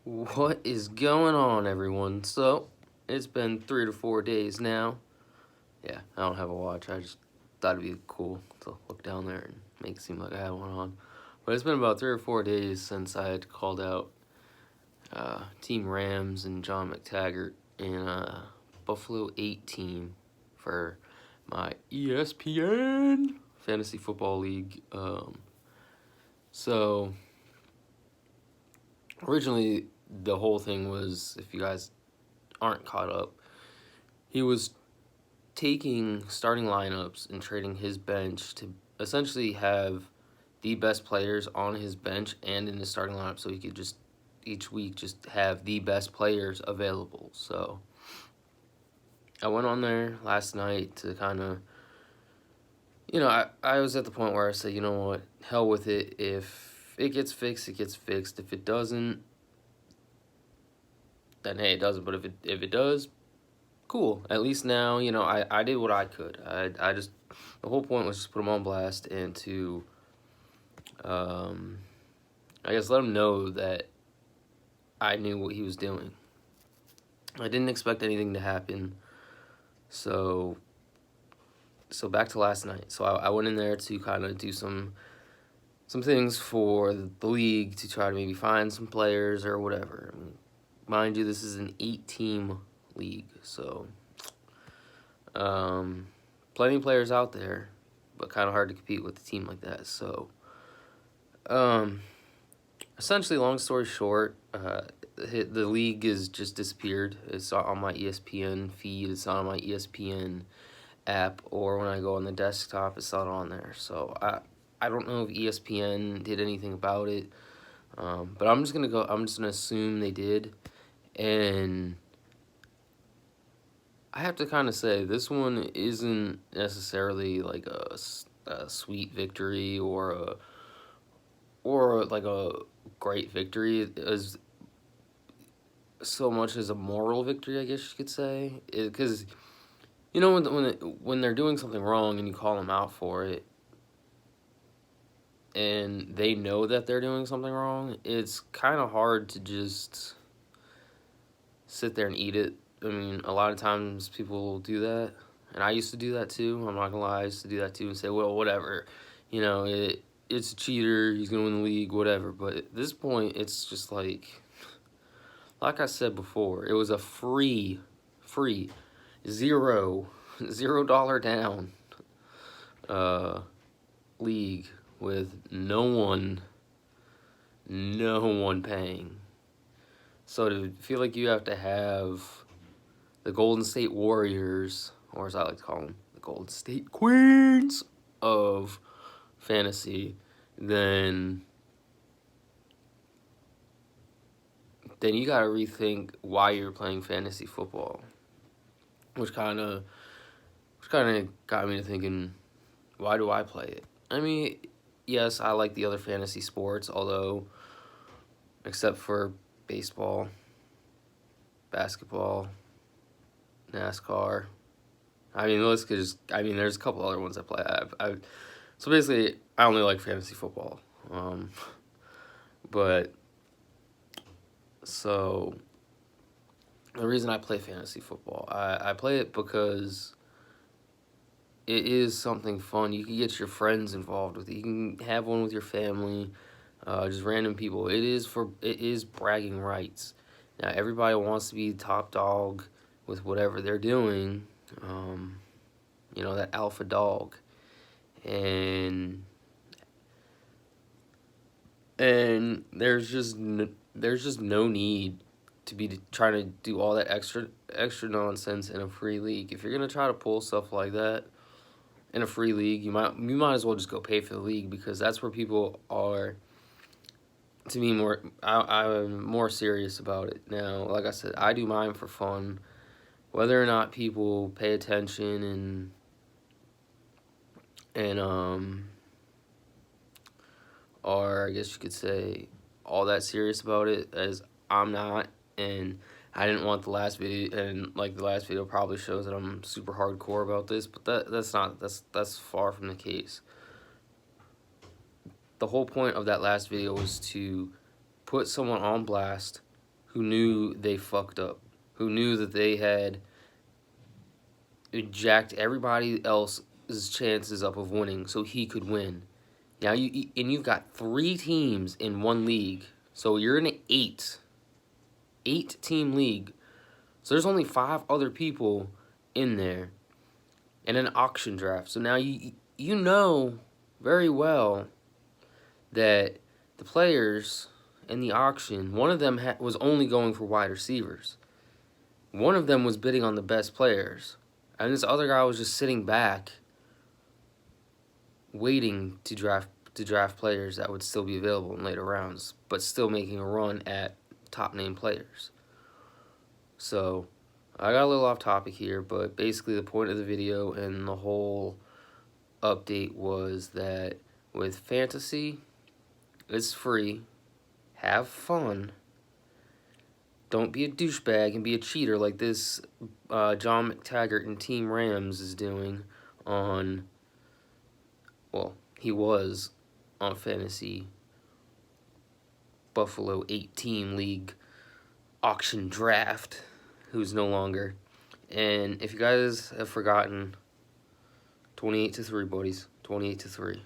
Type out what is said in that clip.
What is going on, everyone? So, it's been 3 to 4 days now. Yeah, I don't have a watch. I just thought it'd be cool to look down there and make it seem like I had one on. But it's been about 3 or 4 days since I had called out Team Rams and John McTaggart in Buffalo 8 team for my ESPN Fantasy Football League. So, originally, the whole thing was, if you guys aren't caught up, he was taking starting lineups and trading his bench to essentially have the best players on his bench and in the starting lineup, so he could just each week just have the best players available. So I went on there last night to kind of, I was at the point where I said, you know what, hell with it. If it gets fixed, it gets fixed. If it doesn't, then hey, it doesn't. But if it does, cool. At least now, I did what I could. I just, the whole point was just put him on blast and to, I guess, let him know that I knew what he was doing. I didn't expect anything to happen. So back to last night. So I went in there to kind of do some things for the league to try to maybe find some players or whatever. I mean, mind you, this is an 8-team league, so plenty of players out there, but kind of hard to compete with a team like that. So, essentially, long story short, the league is just disappeared. It's on my ESPN feed. It's not on my ESPN app, or when I go on the desktop, it's not on there. So I don't know if ESPN did anything about it, but I'm just gonna assume they did, and I have to kind of say this one isn't necessarily like a sweet victory or like a great victory as so much as a moral victory, I guess you could say, because when they're doing something wrong and you call them out for it, and they know that they're doing something wrong, it's kind of hard to just sit there and eat it. I mean, a lot of times people will do that, and I used to do that too. I'm not gonna lie, I used to do that too and say, well, whatever, it's a cheater, he's gonna win the league, whatever. But at this point, it's just like I said before, it was a free, zero, $0 down league with no one paying. So to feel like you have to have the Golden State Warriors, or as I like to call them, the Golden State Queens of fantasy, then you gotta rethink why you're playing fantasy football, which kind of got me to thinking, why do I play it? I mean, yes, I like the other fantasy sports, although, except for baseball, basketball, NASCAR. I mean, there's a couple other ones I play. So basically, I only like fantasy football. But, so, the reason I play fantasy football, I play it because it is something fun. You can get your friends involved with it. You can have one with your family, just random people. It is bragging rights. Now, everybody wants to be top dog with whatever they're doing, that alpha dog. And there's just no need to be trying to do all that extra nonsense in a free league. If you're gonna try to pull stuff like that in a free league, you might as well just go pay for the league, because that's where people are. To me, I'm more serious about it now. Like I said, I do mine for fun. Whether or not people pay attention and or I guess you could say all that serious about it, as I'm not, and I didn't want the last video, and like the last video probably shows that I'm super hardcore about this, but that's far from the case. The whole point of that last video was to put someone on blast who knew they fucked up, who knew that they had jacked everybody else's chances up of winning so he could win. Now you've got 3 teams in one league, so you're in an 8-team league. So there's only 5 other people in there, and an auction draft. So now you know very well that the players in the auction, one of them was only going for wide receivers. One of them was bidding on the best players, and this other guy was just sitting back, waiting to draft players that would still be available in later rounds, but still making a run at top name players. So I got a little off topic here, but basically the point of the video and the whole update was that with fantasy, it's free. Have fun. Don't be a douchebag and be a cheater like this John McTaggart and Team Rams is doing on, well, he was on Fantasy Buffalo 8-team league auction draft, who's no longer. And if you guys have forgotten, 28-3, buddies. 28-3.